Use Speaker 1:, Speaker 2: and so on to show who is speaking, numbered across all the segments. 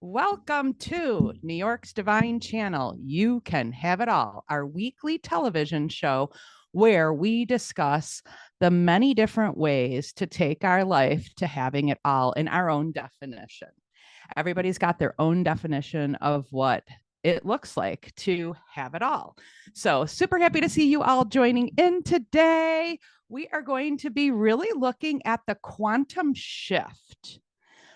Speaker 1: Welcome to New York's Divine Channel. You can have it all, our weekly television show where we discuss the many different ways to take our life to having it all in our own definition. Everybody's got their own definition of what it looks like to have it all. So, super happy to see you all joining in today. We are going to be really looking at the quantum shift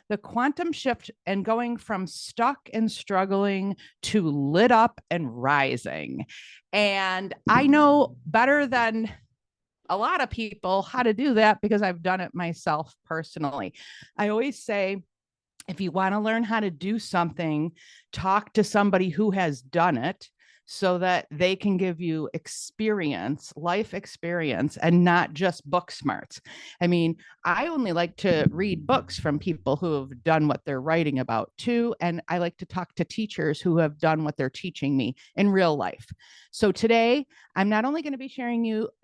Speaker 1: and going from stuck and struggling to lit up and rising. And I know better than a lot of people how to do that because I've done it myself personally. I always say, if you want to learn how to do something, talk to somebody who has done it so that they can give you experience, life experience, and not just book smarts. I mean, I only like to read books from people who have done what they're writing about too. And I like to talk to teachers who have done what they're teaching me in real life. So today, I'm not only going to be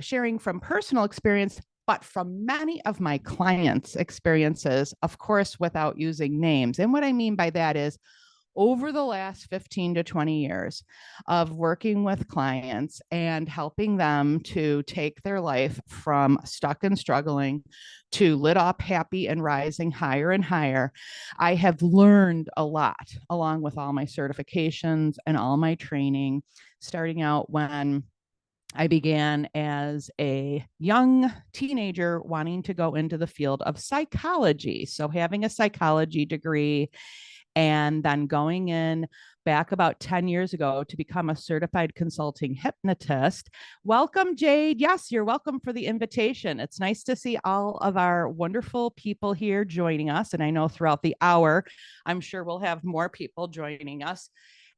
Speaker 1: sharing from personal experience, but from many of my clients' experiences, of course, without using names. And what I mean by that is over the last 15 to 20 years of working with clients and helping them to take their life from stuck and struggling to lit up, happy, and rising higher and higher, I have learned a lot along with all my certifications and all my training, starting out when I began as a young teenager wanting to go into the field of psychology. So, having a psychology degree and then going in back about 10 years ago to become a certified consulting hypnotist. Welcome, Jade. Yes, you're welcome for the invitation. It's nice to see all of our wonderful people here joining us. And I know throughout the hour, I'm sure we'll have more people joining us.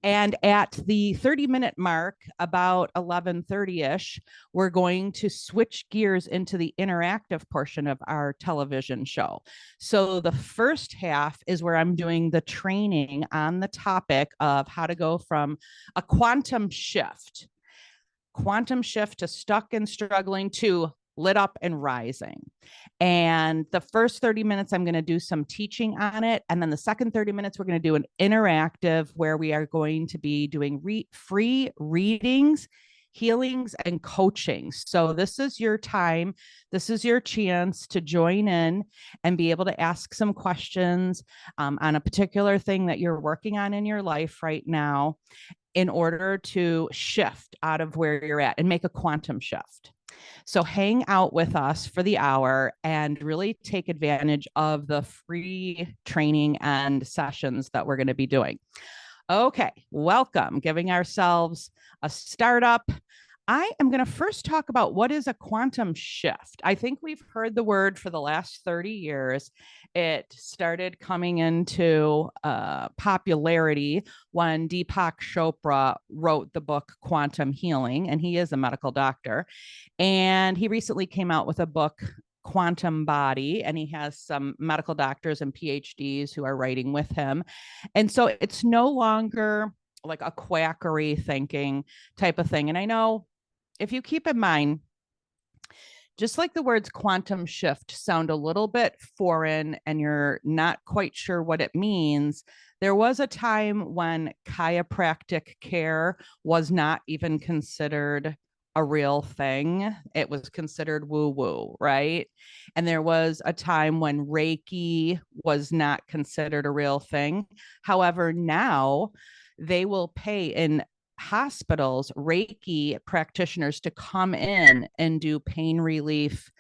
Speaker 1: And at the 30-minute mark, about 11:30-ish, we're going to switch gears into the interactive portion of our television show. So the first half is where I'm doing the training on the topic of how to go from a quantum shift to stuck and struggling to lit up and rising. And the first 30 minutes, I'm going to do some teaching on it. And then the second 30 minutes, we're going to do an interactive where we are going to be doing free readings, healings, and coaching. So this is your time. This is your chance to join in and be able to ask some questions on a particular thing that you're working on in your life right now in order to shift out of where you're at and make a quantum shift. So hang out with us for the hour and really take advantage of the free training and sessions that we're going to be doing. Okay, welcome. Giving ourselves a startup. I am going to first talk about what is a quantum shift. I think we've heard the word for the last 30 years. It started coming into popularity when Deepak Chopra wrote the book Quantum Healing, and he is a medical doctor. And he recently came out with a book, Quantum Body, and he has some medical doctors and PhDs who are writing with him. And so it's no longer like a quackery thinking type of thing. And I know if you keep in mind, just like the words quantum shift sound a little bit foreign and you're not quite sure what it means, there was a time when chiropractic care was not even considered a real thing. It was considered woo woo, right? And there was a time when Reiki was not considered a real thing. However, now they will pay in hospitals Reiki practitioners to come in and do pain relief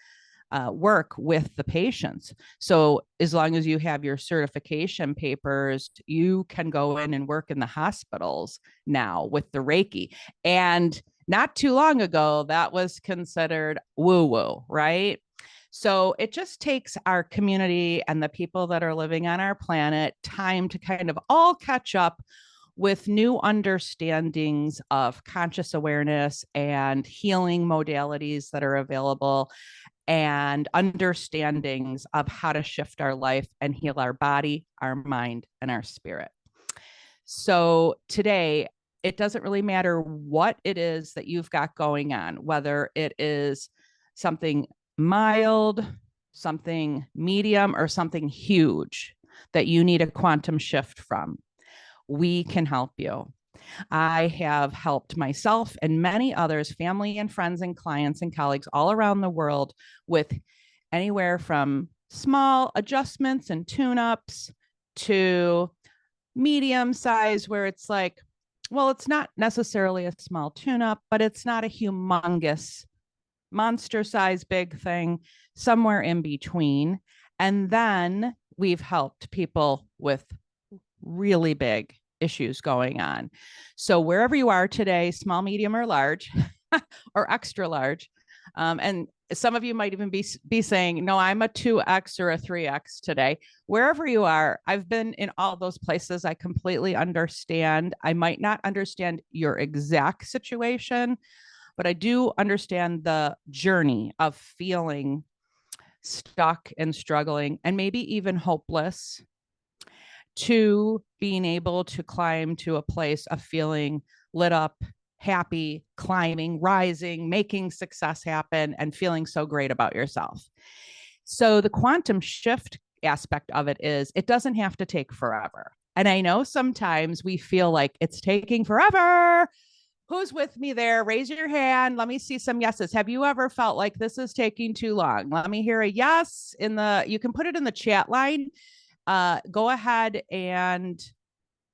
Speaker 1: work with the patients. So as long as you have your certification papers, you can go in and work in the hospitals now with the Reiki. And not too long ago, that was considered woo-woo, right? So it just takes our community and the people that are living on our planet time to kind of all catch up with new understandings of conscious awareness and healing modalities that are available and understandings of how to shift our life and heal our body, our mind, and our spirit. So today, it doesn't really matter what it is that you've got going on, whether it is something mild, something medium, or something huge that you need a quantum shift from. we can help you. I have helped myself and many others, family and friends and clients and colleagues all around the world with anywhere from small adjustments and tune-ups to medium size, where it's like, well, it's not necessarily a small tune-up, but it's not a humongous monster size big thing, somewhere in between. And then we've helped people with really big issues going on. So wherever you are today, small, medium, or large, or extra large, and some of you might even be saying, no, I'm a 2X or a 3X today. Wherever you are, I've been in all those places. I completely understand. I might not understand your exact situation, but I do understand the journey of feeling stuck and struggling and maybe even hopeless, to being able to climb to a place of feeling lit up, happy, climbing, rising, making success happen, and feeling so great about yourself. So the quantum shift aspect of it is, it doesn't have to take forever. And I know sometimes we feel like it's taking forever. Who's with me there? Raise your hand. Let me see some yeses. Have you ever felt like this is taking too long? Let me hear a yes you can put it in the chat line. Go ahead, and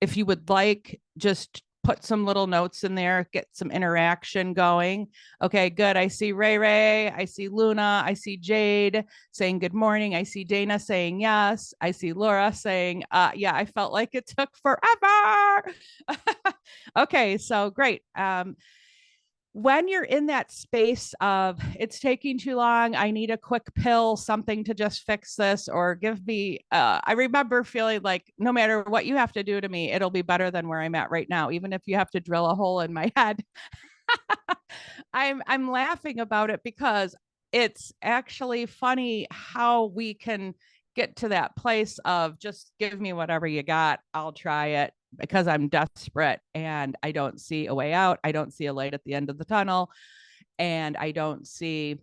Speaker 1: if you would like, just put some little notes in there, get some interaction going. Okay, good. I see Ray. I see Luna. I see Jade saying good morning. I see Dana saying yes. I see Laura saying, yeah, I felt like it took forever. Okay, so great. When you're in that space of it's taking too long, I need a quick pill, something to just fix this, or give me, I remember feeling like no matter what you have to do to me, it'll be better than where I'm at right now, even if you have to drill a hole in my head. I'm laughing about it because it's actually funny how we can get to that place of just give me whatever you got, I'll try it, because I'm desperate and I don't see a way out. I don't see a light at the end of the tunnel, and I don't see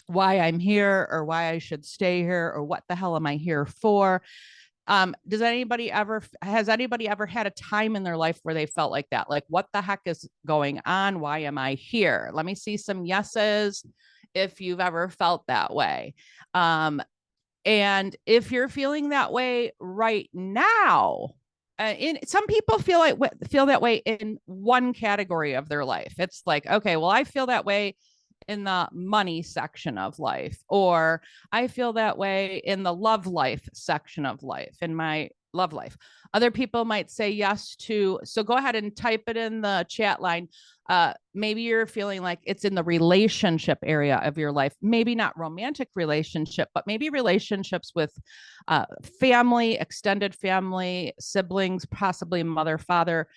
Speaker 1: why I'm here or why I should stay here or what the hell am I here for. Has anybody ever had a time in their life where they felt like that? Like, what the heck is going on? Why am I here? Let me see some yeses if you've ever felt that way. And if you're feeling that way right now, some people feel that way in one category of their life. It's like, okay, well, I feel that way in the money section of life, or I feel that way in the love life section of life, in my love life. Other people might say yes to, so go ahead and type it in the chat line. Maybe you're feeling like it's in the relationship area of your life, maybe not romantic relationship, but maybe relationships with family, extended family, siblings, possibly mother, father.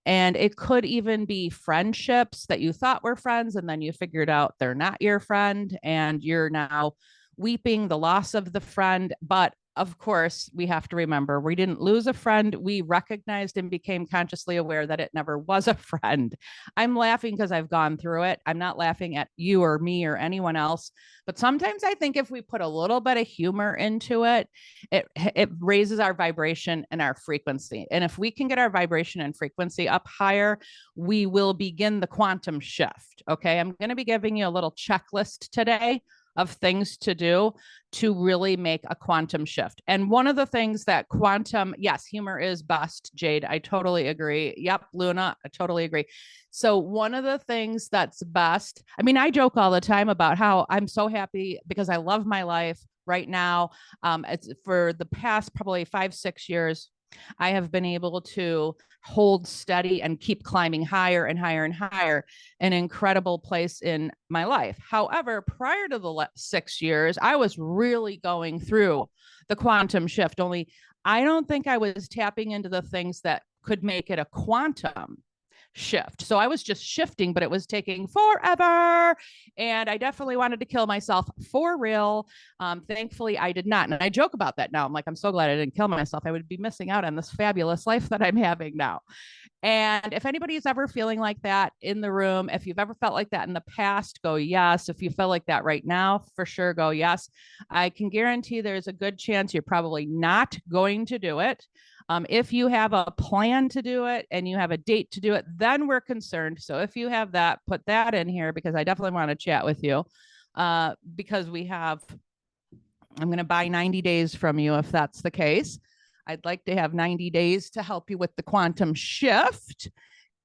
Speaker 1: And it could even be friendships that you thought were friends, and then you figured out they're not your friend, and you're now weeping the loss of the friend. But of course, we have to remember, we didn't lose a friend. We recognized and became consciously aware that it never was a friend. I'm laughing because I've gone through it. I'm not laughing at you or me or anyone else. But sometimes I think if we put a little bit of humor into it, it raises our vibration and our frequency. And if we can get our vibration and frequency up higher, we will begin the quantum shift. Okay. I'm going to be giving you a little checklist today of things to do to really make a quantum shift. And one of the things that quantum, yes, humor is best, Jade. I totally agree. Yep, Luna, I totally agree. So one of the things that's best, I mean, I joke all the time about how I'm so happy because I love my life right now. It's for the past probably 5-6 years, I have been able to hold steady and keep climbing higher and higher and higher, an incredible place in my life. However, prior to the 6 years, I was really going through the quantum shift, only I don't think I was tapping into the things that could make it a quantum shift. So I was just shifting, but it was taking forever. And I definitely wanted to kill myself for real. Thankfully, I did not. And I joke about that now. I'm like, I'm so glad I didn't kill myself. I would be missing out on this fabulous life that I'm having now. And if anybody's ever feeling like that in the room, if you've ever felt like that in the past, go yes. If you feel like that right now, for sure, go yes. I can guarantee there's a good chance you're probably not going to do it. If you have a plan to do it and you have a date to do it, then we're concerned. So if you have that, put that in here, because I definitely want to chat with you, because I'm going to buy 90 days from you if that's the case. I'd like to have 90 days to help you with the quantum shift.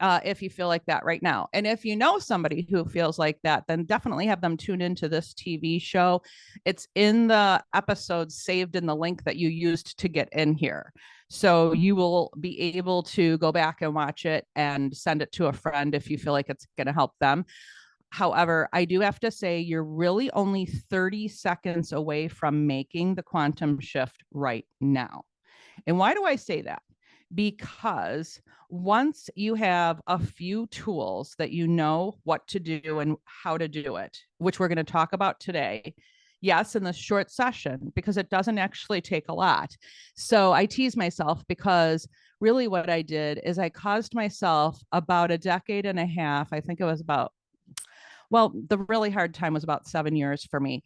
Speaker 1: If you feel like that right now. And if you know somebody who feels like that, then definitely have them tune into this TV show. It's in the episodes saved in the link that you used to get in here. So you will be able to go back and watch it and send it to a friend if you feel like it's going to help them. However, I do have to say you're really only 30 seconds away from making the quantum shift right now. And why do I say that? Because once you have a few tools that you know what to do and how to do it, which we're going to talk about today, yes, in this short session, because it doesn't actually take a lot. So I tease myself because really what I did is I caused myself about a decade and a half. I think it was about, well, the really hard time was about 7 years for me.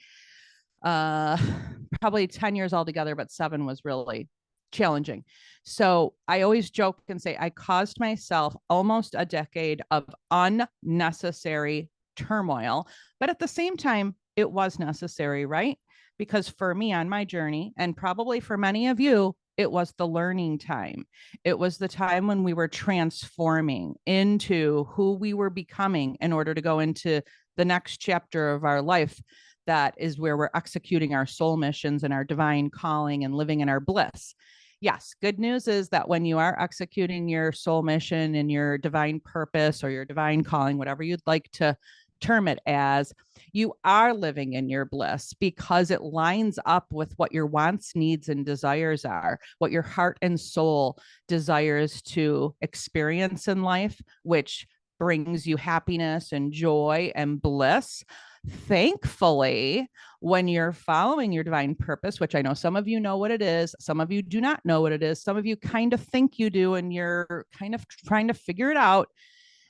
Speaker 1: Probably 10 years altogether, but 7 was really challenging. So I always joke and say I caused myself almost a decade of unnecessary turmoil, but at the same time, it was necessary, right? Because for me on my journey, and probably for many of you, it was the learning time. It was the time when we were transforming into who we were becoming in order to go into the next chapter of our life. That is where we're executing our soul missions and our divine calling and living in our bliss. Yes, good news is that when you are executing your soul mission and your divine purpose or your divine calling, whatever you'd like to term it as, you are living in your bliss because it lines up with what your wants, needs, and desires are, what your heart and soul desires to experience in life, which brings you happiness and joy and bliss. Thankfully, when you're following your divine purpose, which I know some of you know what it is, some of you do not know what it is, some of you kind of think you do, and you're kind of trying to figure it out.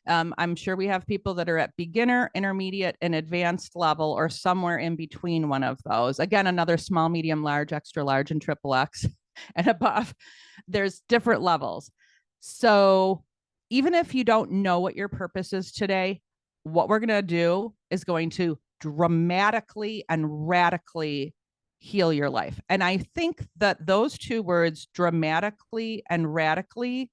Speaker 1: I'm sure we have people that are at beginner, intermediate, and advanced level, or somewhere in between one of those. Again, another small, medium, large, extra large, and triple X and above. There's different levels. So even if you don't know what your purpose is today, what we're going to do is going to dramatically and radically heal your life. And I think that those two words, dramatically and radically,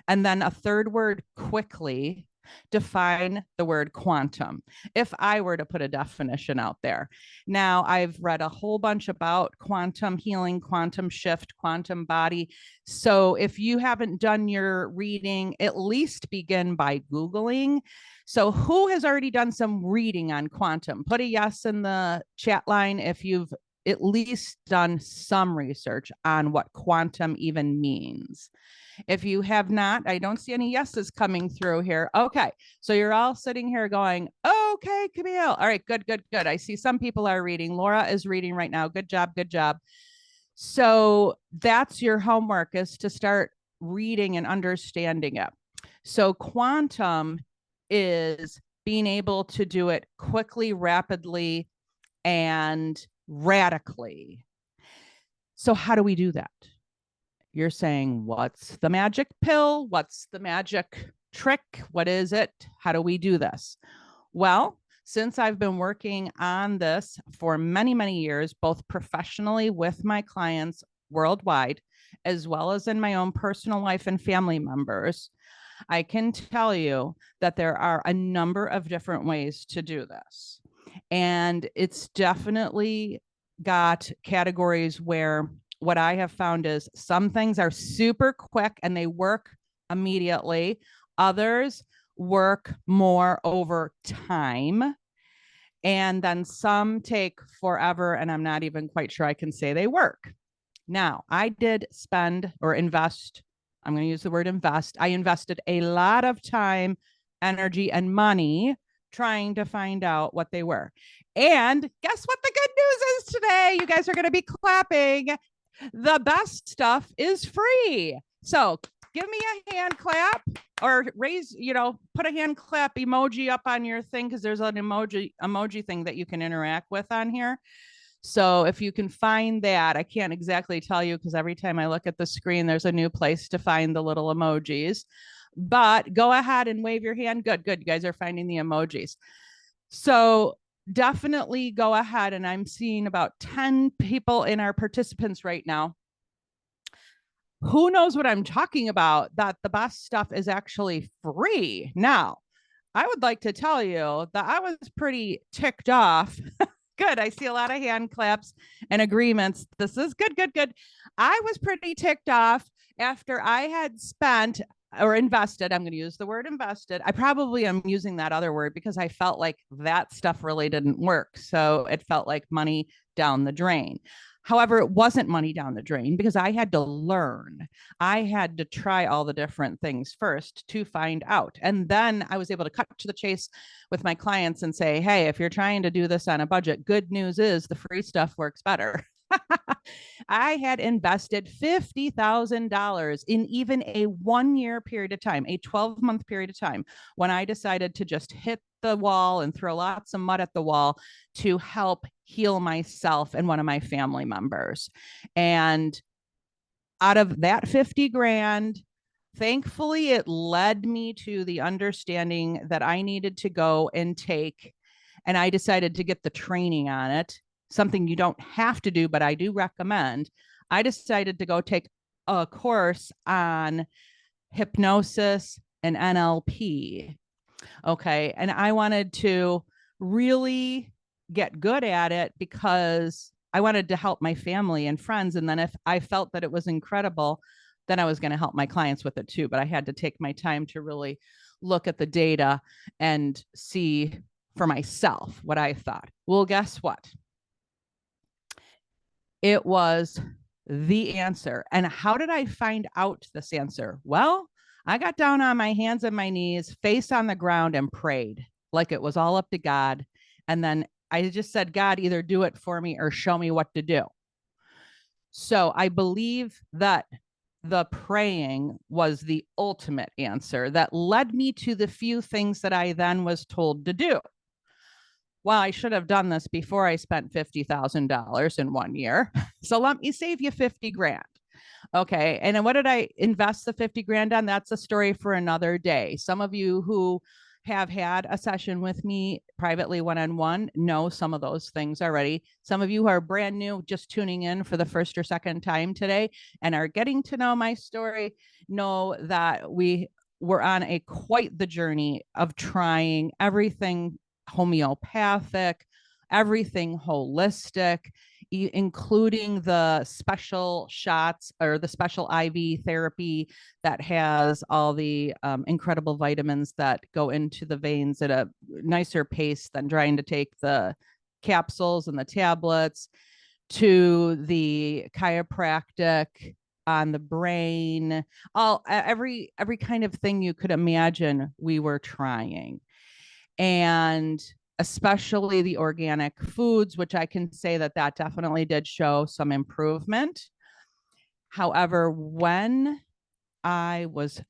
Speaker 1: and then a third word, quickly, define the word quantum. If I were to put a definition out there. Now, I've read a whole bunch about quantum healing, quantum shift, quantum body. So if you haven't done your reading, at least begin by Googling. So who has already done some reading on quantum? Put a yes in the chat line if you've at least done some research on what quantum even means. If you have not, I don't see any yeses coming through here. Okay. So you're all sitting here going, okay, Camille. All right, good, good, good. I see some people are reading. Laura is reading right now. Good job, good job. So that's your homework, is to start reading and understanding it. So quantum is being able to do it quickly, rapidly, and radically. So how do we do that? You're saying, what's the magic pill? What's the magic trick? What is it? How do we do this? Well, since I've been working on this for many, many years, both professionally with my clients worldwide, as well as in my own personal life and family members, I can tell you that there are a number of different ways to do this. And it's definitely got categories where what I have found is some things are super quick and they work immediately. Others work more over time. And then some take forever, and I'm not even quite sure I can say they work. Now, I did spend or invest, I'm going to use the word invest. I invested a lot of time, energy, and money trying to find out what they were. And guess what the good news is today? You guys are going to be clapping. The best stuff is free. So give me a hand clap, or raise, put a hand clap emoji up on your thing, because there's an emoji thing that you can interact with on here. So if you can find that, I can't exactly tell you because every time I look at the screen, there's a new place to find the little emojis. But go ahead and wave your hand. Good, good. You guys are finding the emojis. So definitely go ahead. And I'm seeing about 10 people in our participants right now. Who knows what I'm talking about? That the best stuff is actually free. Now, I would like to tell you that I was pretty ticked off. Good. I see a lot of hand claps and agreements. This is good, good, good. I was pretty ticked off after I had spent or invested. I'm going to use the word invested. I probably am using that other word because I felt like that stuff really didn't work. So it felt like money down the drain. However, it wasn't money down the drain because I had to learn. I had to try all the different things first to find out. And then I was able to cut to the chase with my clients and say, hey, if you're trying to do this on a budget, good news is the free stuff works better. I had invested $50,000 in even a 1 year period of time, a 12-month period of time, when I decided to just hit the wall and throw lots of mud at the wall to help heal myself and one of my family members. And out of that 50 grand, thankfully, it led me to the understanding that I needed to go and take, and I decided to get the training on it, something you don't have to do, but I do recommend. I decided to go take a course on hypnosis and NLP. Okay. And I wanted to really get good at it because I wanted to help my family and friends. And then if I felt that it was incredible, then I was going to help my clients with it too. But I had to take my time to really look at the data and see for myself what I thought. Well, guess what? It was the answer. And how did I find out this answer? Well, I got down on my hands and my knees, face on the ground, and prayed like it was all up to God. And then I just said, God, either do it for me or show me what to do. So I believe that the praying was the ultimate answer that led me to the few things that I then was told to do. Well, I should have done this before I spent $50,000 in 1 year. So let me save you 50 grand. Okay. And then what did I invest the 50 grand on? That's a story for another day. Some of you who have had a session with me privately one-on-one know some of those things already. Some of you who are brand new, just tuning in for the first or second time today and are getting to know my story, know that we were on a quite the journey of trying everything homeopathic, everything holistic, including the special shots or the special IV therapy that has all the incredible vitamins that go into the veins at a nicer pace than trying to take the capsules and the tablets, to the chiropractic on the brain, every kind of thing you could imagine we were trying. And especially the organic foods, which I can say that definitely did show some improvement. However, when I was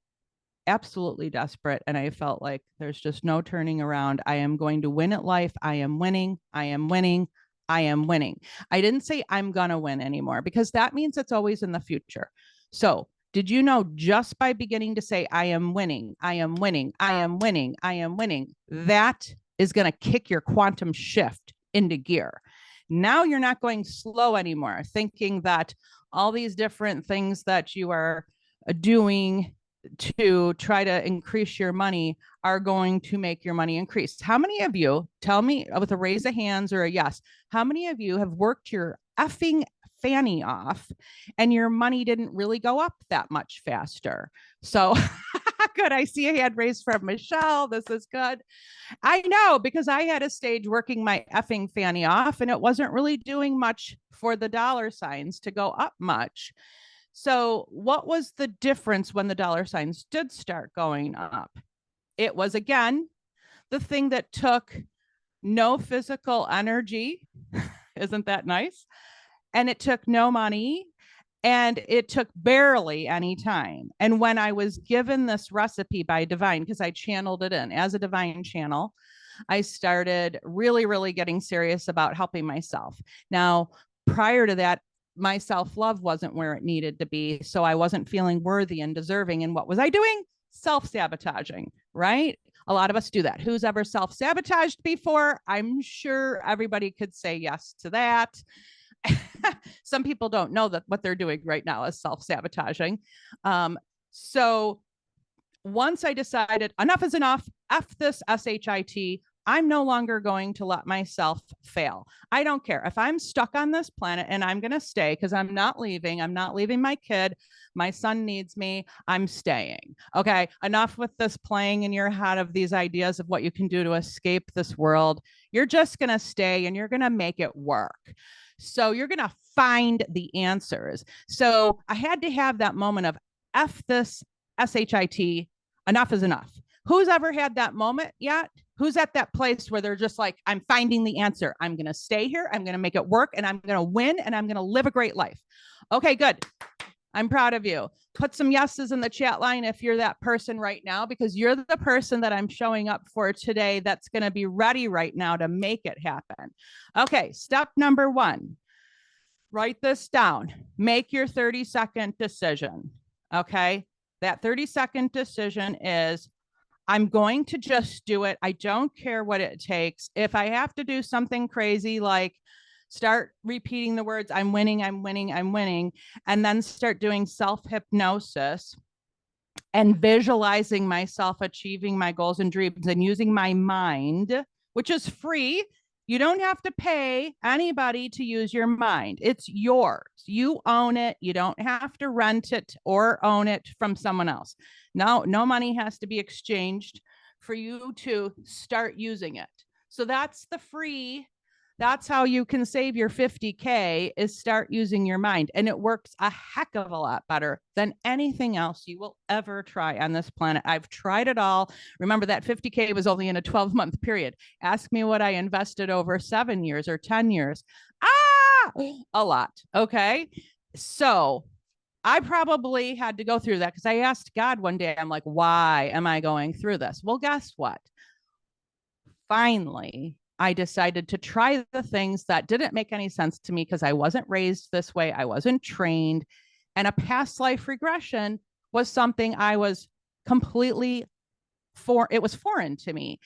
Speaker 1: absolutely desperate and I felt like there's just no turning around, I am going to win at life. I am winning. I am winning. I am winning. I didn't say I'm going to win anymore because that means it's always in the future. So did you know just by beginning to say, I am winning, I am winning, I am winning, I am winning, that is going to kick your quantum shift into gear. Now you're not going slow anymore, thinking that all these different things that you are doing to try to increase your money are going to make your money increase. How many of you, tell me with a raise of hands or a yes, how many of you have worked your effing fanny off and your money didn't really go up that much faster? So good. I see a hand raised from Michelle. This is good. I know because I had a stage working my effing fanny off and it wasn't really doing much for the dollar signs to go up much. So what was the difference when the dollar signs did start going up? It was, again, the thing that took no physical energy. Isn't that nice? And it took no money and it took barely any time. And when I was given this recipe by Divine, because I channeled it in as a Divine channel, I started really, really getting serious about helping myself. Now, prior to that, my self-love wasn't where it needed to be. So I wasn't feeling worthy and deserving. And what was I doing? Self-sabotaging, right? A lot of us do that. Who's ever self-sabotaged before? I'm sure everybody could say yes to that. Some people don't know that what they're doing right now is self-sabotaging. So once I decided enough is enough, F this SHIT, I'm no longer going to let myself fail. I don't care if I'm stuck on this planet and I'm going to stay because I'm not leaving. I'm not leaving my kid. My son needs me. I'm staying. Okay. Enough with this playing in your head of these ideas of what you can do to escape this world. You're just going to stay and you're going to make it work. So you're going to find the answers. So I had to have that moment of F this SHIT, enough is enough. Who's ever had that moment yet? Who's at that place where they're just like, I'm finding the answer. I'm going to stay here. I'm going to make it work and I'm going to win and I'm going to live a great life. Okay, good. I'm proud of you. Put some yeses in the chat line if you're that person right now, because you're the person that I'm showing up for today that's going to be ready right now to make it happen. Okay, step number 1. Write this down. Make your 30-second decision. Okay, that 30-second decision is, I'm going to just do it. I don't care what it takes. If I have to do something crazy, like start repeating the words, I'm winning, I'm winning, I'm winning, and then start doing self-hypnosis and visualizing myself achieving my goals and dreams and using my mind, which is free. You don't have to pay anybody to use your mind. It's yours. You own it. You don't have to rent it or own it from someone else. No money has to be exchanged for you to start using it. So that's the free. That's how you can save your 50K, is start using your mind. And it works a heck of a lot better than anything else you will ever try on this planet. I've tried it all. Remember, that 50K was only in a 12-month period. Ask me what I invested over 7 years or 10 years. A lot. Okay. So I probably had to go through that because I asked God one day, I'm like, why am I going through this? Well, guess what? Finally, I decided to try the things that didn't make any sense to me because I wasn't raised this way. I wasn't trained. And a past life regression was something I was completely it was foreign to me.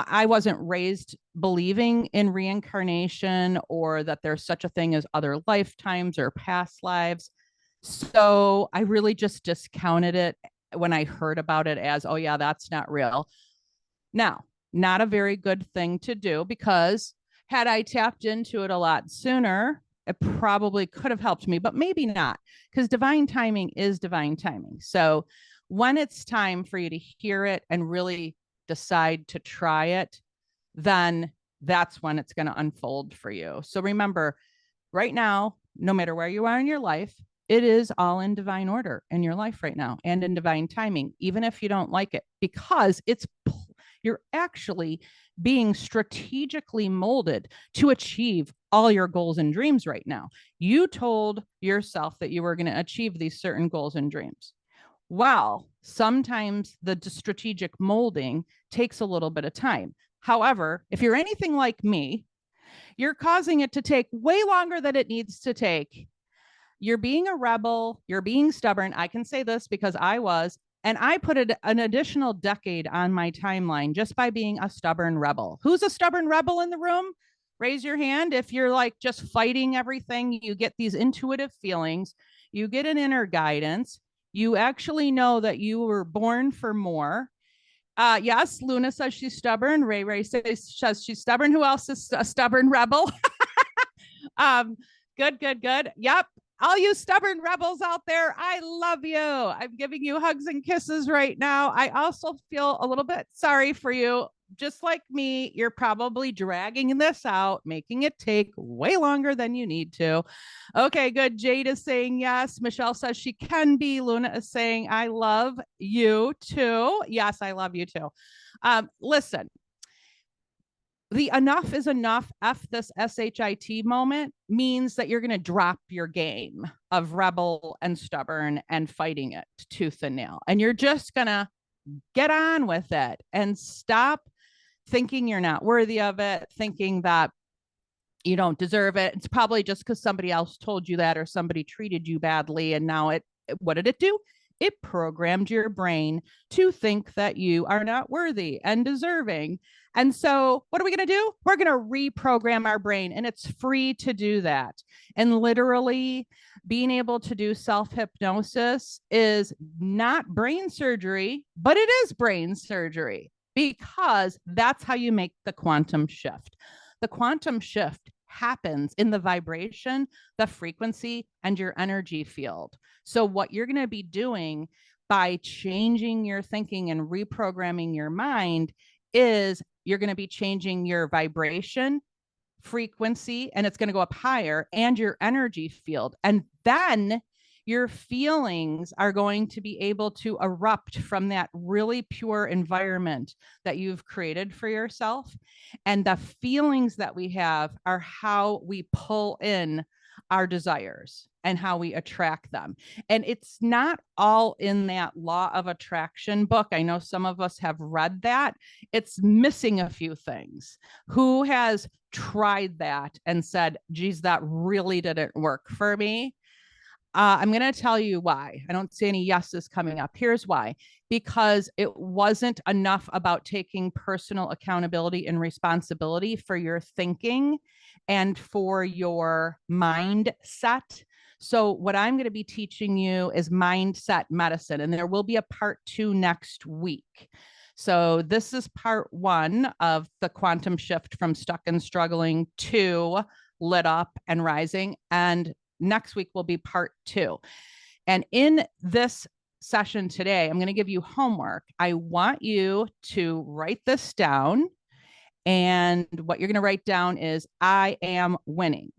Speaker 1: I wasn't raised believing in reincarnation or that there's such a thing as other lifetimes or past lives. So I really just discounted it when I heard about it as, oh yeah, that's not real. Now, not a very good thing to do, because had I tapped into it a lot sooner, it probably could have helped me, but maybe not, because divine timing is divine timing. So when it's time for you to hear it and really decide to try it, then that's when it's going to unfold for you. So remember, right now, no matter where you are in your life, it is all in divine order in your life right now and in divine timing, even if you don't like it, because you're actually being strategically molded to achieve all your goals and dreams right now. You told yourself that you were going to achieve these certain goals and dreams. Well, sometimes the strategic molding takes a little bit of time. However, if you're anything like me, you're causing it to take way longer than it needs to take. You're being a rebel. You're being stubborn. I can say this because I was. And I put an additional decade on my timeline just by being a stubborn rebel. Who's a stubborn rebel in the room? Raise your hand. If you're like just fighting everything, you get these intuitive feelings, you get an inner guidance. You actually know that you were born for more. Yes, Luna says she's stubborn. Ray says she's stubborn. Who else is a stubborn rebel? Good. Yep. All you stubborn rebels out there, I love you. I'm giving you hugs and kisses right now. I also feel a little bit sorry for you. Just like me, you're probably dragging this out, making it take way longer than you need to. Okay, good. Jade is saying yes. Michelle says she can be. Luna is saying, I love you too. Yes, I love you too. Listen, the enough is enough, F this SHIT moment means that you're going to drop your game of rebel and stubborn and fighting it tooth and nail. And you're just going to get on with it and stop thinking you're not worthy of it, thinking that you don't deserve it. It's probably just because somebody else told you that or somebody treated you badly. And now what did it do? It programmed your brain to think that you are not worthy and deserving. And so, what are we going to do? We're going to reprogram our brain, and it's free to do that. And literally, being able to do self hypnosis is not brain surgery, but it is brain surgery because that's how you make the quantum shift. The quantum shift happens in the vibration, the frequency, and your energy field. So, what you're going to be doing by changing your thinking and reprogramming your mind is you're going to be changing your vibration, frequency, and it's going to go up higher, and your energy field. And then your feelings are going to be able to erupt from that really pure environment that you've created for yourself. And the feelings that we have are how we pull in our desires and how we attract them. And it's not all in that law of attraction book. I know some of us have read that. It's missing a few things. Who has tried that and said, geez, that really didn't work for me? I'm going to tell you why. I don't see any yeses coming up. Here's why. Because it wasn't enough about taking personal accountability and responsibility for your thinking and for your mindset. So, what I'm going to be teaching you is mindset medicine, and there will be a part 2 next week. So, this is part 1 of the quantum shift from stuck and struggling to lit up and rising. And next week will be part 2. And in this session today, I'm going to give you homework. I want you to write this down. And what you're going to write down is, I am winning.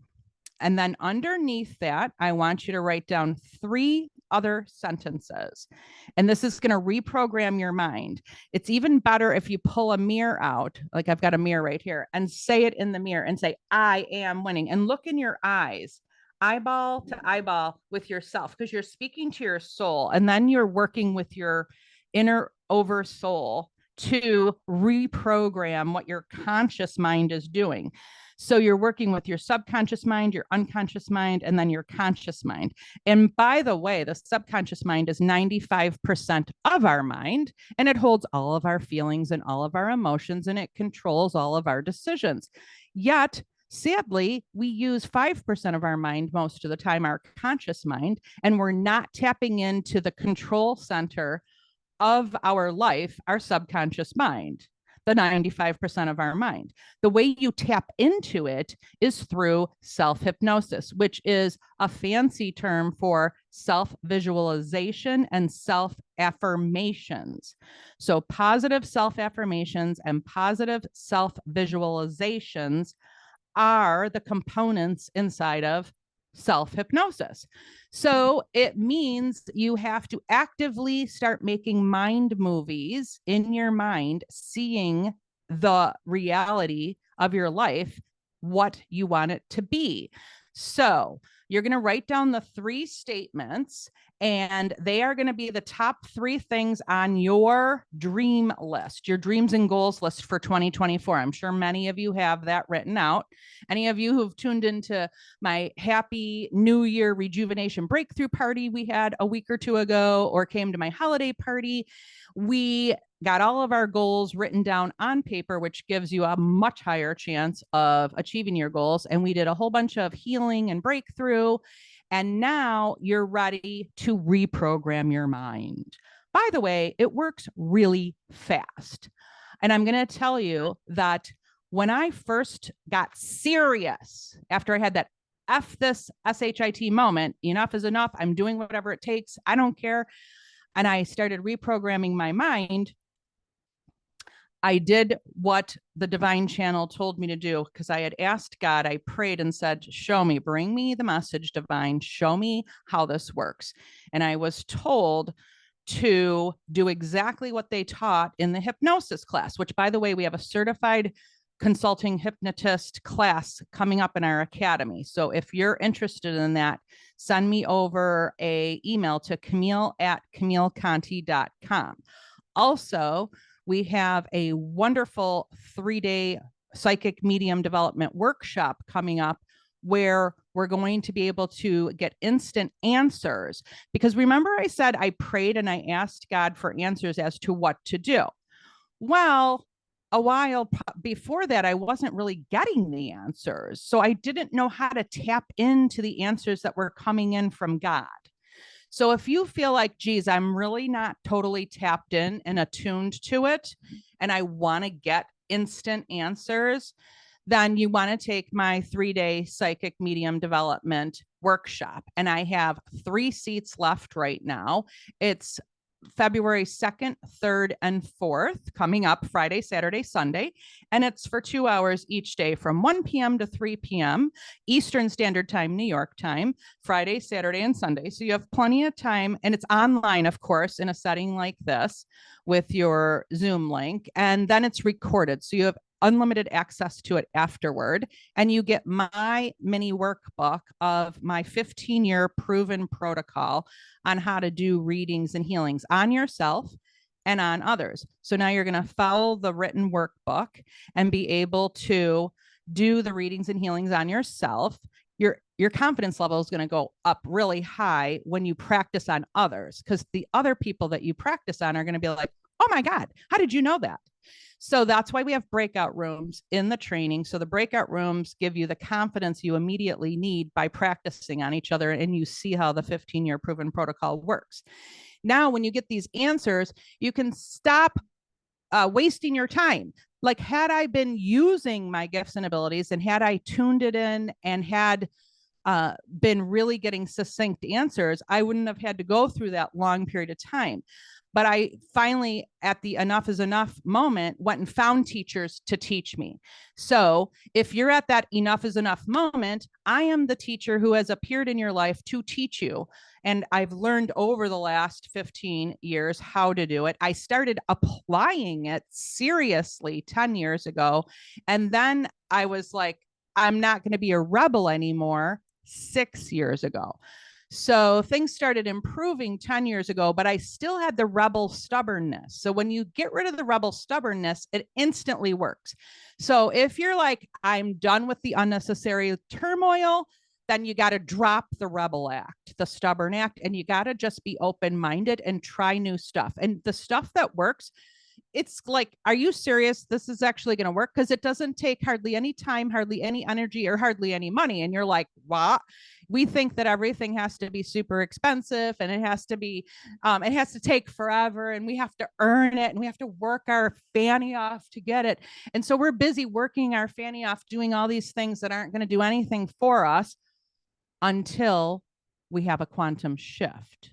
Speaker 1: And then underneath that, I want you to write down 3 other sentences. And this is going to reprogram your mind. It's even better if you pull a mirror out, like I've got a mirror right here, and say it in the mirror and say, I am winning. And look in your eyes, eyeball to eyeball with yourself, because you're speaking to your soul, and then you're working with your inner oversoul to reprogram what your conscious mind is doing. So you're working with your subconscious mind, your unconscious mind, and then your conscious mind. And by the way, the subconscious mind is 95% of our mind, and it holds all of our feelings and all of our emotions, and it controls all of our decisions. Yet, sadly, we use 5% of our mind most of the time, our conscious mind, and we're not tapping into the control center of our life, our subconscious mind, the 95% of our mind. The way you tap into it is through self-hypnosis, which is a fancy term for self-visualization and self-affirmations. So positive self-affirmations and positive self-visualizations are the components inside of self-hypnosis. So it means you have to actively start making mind movies in your mind, seeing the reality of your life, what you want it to be. So you're going to write down the 3 statements, and they are going to be the top 3 things on your dream list, your dreams and goals list for 2024. I'm sure many of you have that written out. Any of you who've tuned into my Happy New Year Rejuvenation Breakthrough party we had a week or 2 ago, or came to my holiday party, we got all of our goals written down on paper, which gives you a much higher chance of achieving your goals. And we did a whole bunch of healing and breakthrough. And now you're ready to reprogram your mind. By the way, it works really fast. And I'm going to tell you that when I first got serious, after I had that F this SHIT moment, enough is enough, I'm doing whatever it takes, I don't care, and I started reprogramming my mind, I did what the divine channel told me to do, because I had asked God, I prayed and said, show me, bring me the message, divine, show me how this works. And I was told to do exactly what they taught in the hypnosis class, which, by the way, we have a certified consulting hypnotist class coming up in our academy. So if you're interested in that, send me over an email to Camille@CamilleConti.com. Also, we have a wonderful 3-day psychic medium development workshop coming up where we're going to be able to get instant answers. Because remember, I said I prayed and I asked God for answers as to what to do. Well, a while before that, I wasn't really getting the answers. So I didn't know how to tap into the answers that were coming in from God. So if you feel like, geez, I'm really not totally tapped in and attuned to it, and I want to get instant answers, then you want to take my 3-day psychic medium development workshop. And I have 3 seats left right now. It's February 2nd, 3rd, and 4th, coming up Friday, Saturday, Sunday. And it's for 2 hours each day from 1 p.m. to 3 p.m. Eastern Standard Time, New York time, Friday, Saturday, and Sunday. So you have plenty of time. And it's online, of course, in a setting like this with your Zoom link. And then it's recorded. So you have unlimited access to it afterward. And you get my mini workbook of my 15-year proven protocol on how to do readings and healings on yourself and on others. So now you're going to follow the written workbook and be able to do the readings and healings on yourself. Your confidence level is going to go up really high when you practice on others, because the other people that you practice on are going to be like, oh my God, how did you know that? So that's why we have breakout rooms in the training. So the breakout rooms give you the confidence you immediately need by practicing on each other, and you see how the 15-year proven protocol works. Now, when you get these answers, you can stop wasting your time. Like, had I been using my gifts and abilities and had I tuned it in and had been really getting succinct answers, I wouldn't have had to go through that long period of time. But I finally, at the enough is enough moment, went and found teachers to teach me. So if you're at that enough is enough moment, I am the teacher who has appeared in your life to teach you. And I've learned over the last 15 years how to do it. I started applying it seriously 10 years ago. And then I was like, I'm not going to be a rebel anymore 6 years ago. So things started improving 10 years ago, but I still had the rebel stubbornness. So when you get rid of the rebel stubbornness, it instantly works. So if you're like, I'm done with the unnecessary turmoil, then you got to drop the rebel act, the stubborn act, and you got to just be open-minded and try new stuff. And the stuff that works, it's like, are you serious? This is actually going to work? Because it doesn't take hardly any time, hardly any energy, or hardly any money. And you're like, what? We think that everything has to be super expensive, and it has to take forever, and we have to earn it, and we have to work our fanny off to get it. And so we're busy working our fanny off, doing all these things that aren't going to do anything for us until we have a quantum shift.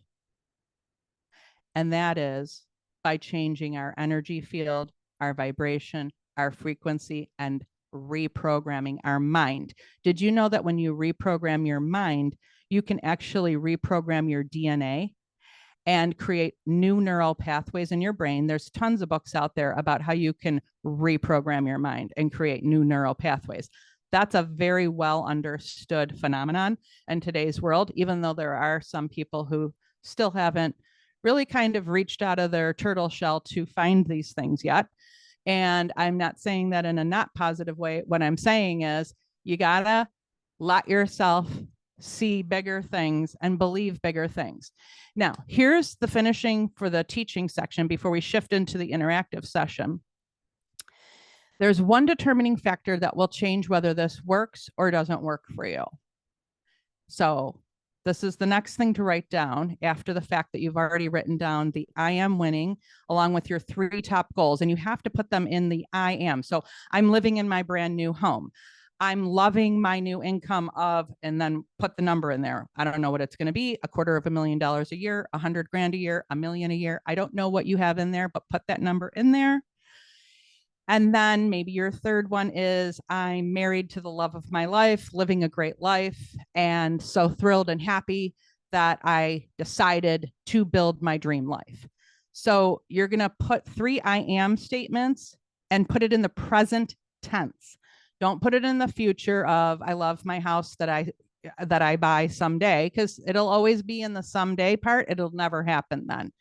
Speaker 1: And that is by changing our energy field, our vibration, our frequency, and reprogramming our mind. Did you know that when you reprogram your mind, you can actually reprogram your DNA and create new neural pathways in your brain? There's tons of books out there about how you can reprogram your mind and create new neural pathways. That's a very well understood phenomenon in today's world, even though there are some people who still haven't really kind of reached out of their turtle shell to find these things yet. And I'm not saying that in a not positive way. What I'm saying is you gotta let yourself see bigger things and believe bigger things. Now, here's the finishing for the teaching section before we shift into the interactive session. There's one determining factor that will change whether this works or doesn't work for you. So this is the next thing to write down after the fact that you've already written down the I am winning along with your 3 top goals. And you have to put them in the I am. So I'm living in my brand new home. I'm loving my new income of, and then put the number in there. I don't know what it's going to be, $250,000 a year, 100 grand a year, $1 million a year. I don't know what you have in there, but put that number in there. And then maybe your third one is I'm married to the love of my life, living a great life, and so thrilled and happy that I decided to build my dream life. So you're going to put 3 I am statements and put it in the present tense. Don't put it in the future of I love my house that I buy someday, because it'll always be in the someday part. It'll never happen then.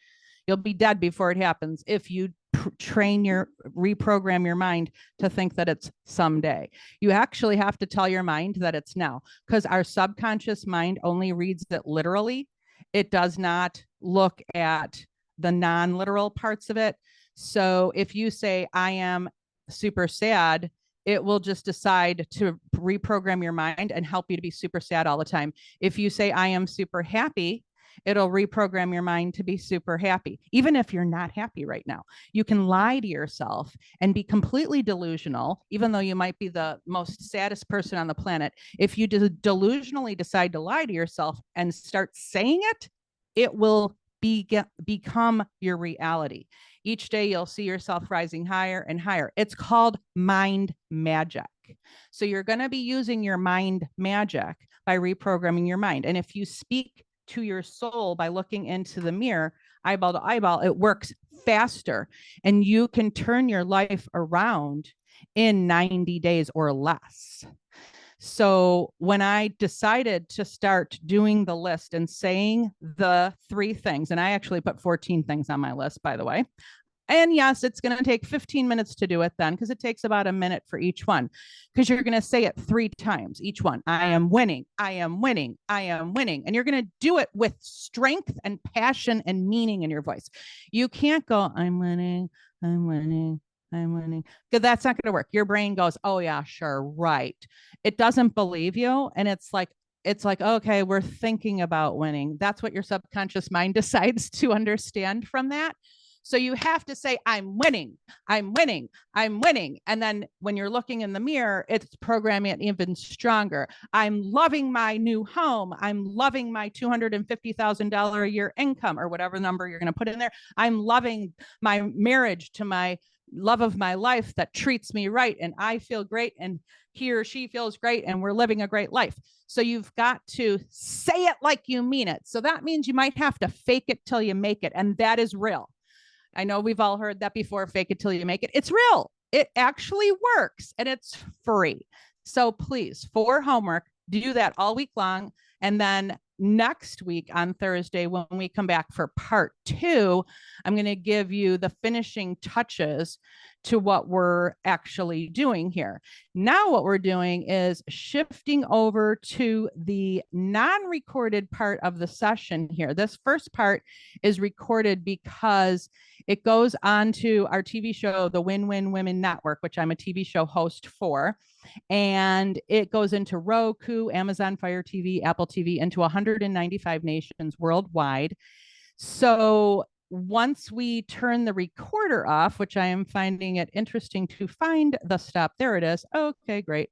Speaker 1: You'll be dead before it happens if you reprogram your mind to think that it's someday. You actually have to tell your mind that it's now, because our subconscious mind only reads it literally. It does not look at the non-literal parts of it. So if you say, I am super sad, it will just decide to reprogram your mind and help you to be super sad all the time. If you say, I am super happy, it'll reprogram your mind to be super happy, even if you're not happy right now. You can lie to yourself and be completely delusional, even though you might be the most saddest person on the planet. If you delusionally decide to lie to yourself and start saying it, it will become your reality. Each day you'll see yourself rising higher and higher. It's called mind magic. So you're going to be using your mind magic by reprogramming your mind. And if you speak to your soul by looking into the mirror, eyeball to eyeball, it works faster. And you can turn your life around in 90 days or less. So when I decided to start doing the list and saying the 3 things, and I actually put 14 things on my list, by the way. And yes, it's going to take 15 minutes to do it then, because it takes about a minute for each one, because you're going to say it 3 times each one. I am winning. I am winning. I am winning. And you're going to do it with strength and passion and meaning in your voice. You can't go, I'm winning. I'm winning. I'm winning, because that's not going to work. Your brain goes, oh yeah, sure, right. It doesn't believe you. And it's like, okay, we're thinking about winning. That's what your subconscious mind decides to understand from that. So you have to say, I'm winning, I'm winning, I'm winning. And then when you're looking in the mirror, it's programming it even stronger. I'm loving my new home. I'm loving my $250,000 a year income, or whatever number you're going to put in there. I'm loving my marriage to my love of my life that treats me right, and I feel great, and he or she feels great, and we're living a great life. So you've got to say it like you mean it. So that means you might have to fake it till you make it, and that is real. I know we've all heard that before, fake it till you make it. It's real. It actually works, and it's free. So please, for homework, do that all week long. And then next week on Thursday, when we come back for part 2, I'm going to give you the finishing touches to what we're actually doing here. Now what we're doing is shifting over to the non-recorded part of the session here. This first part is recorded because it goes on to our TV show, the Win-Win Women Network, which I'm a TV show host for. And it goes into Roku, Amazon Fire TV, Apple TV, into 195 nations worldwide. So once we turn the recorder off, which I am finding it interesting to find the stop. There it is. Okay, great.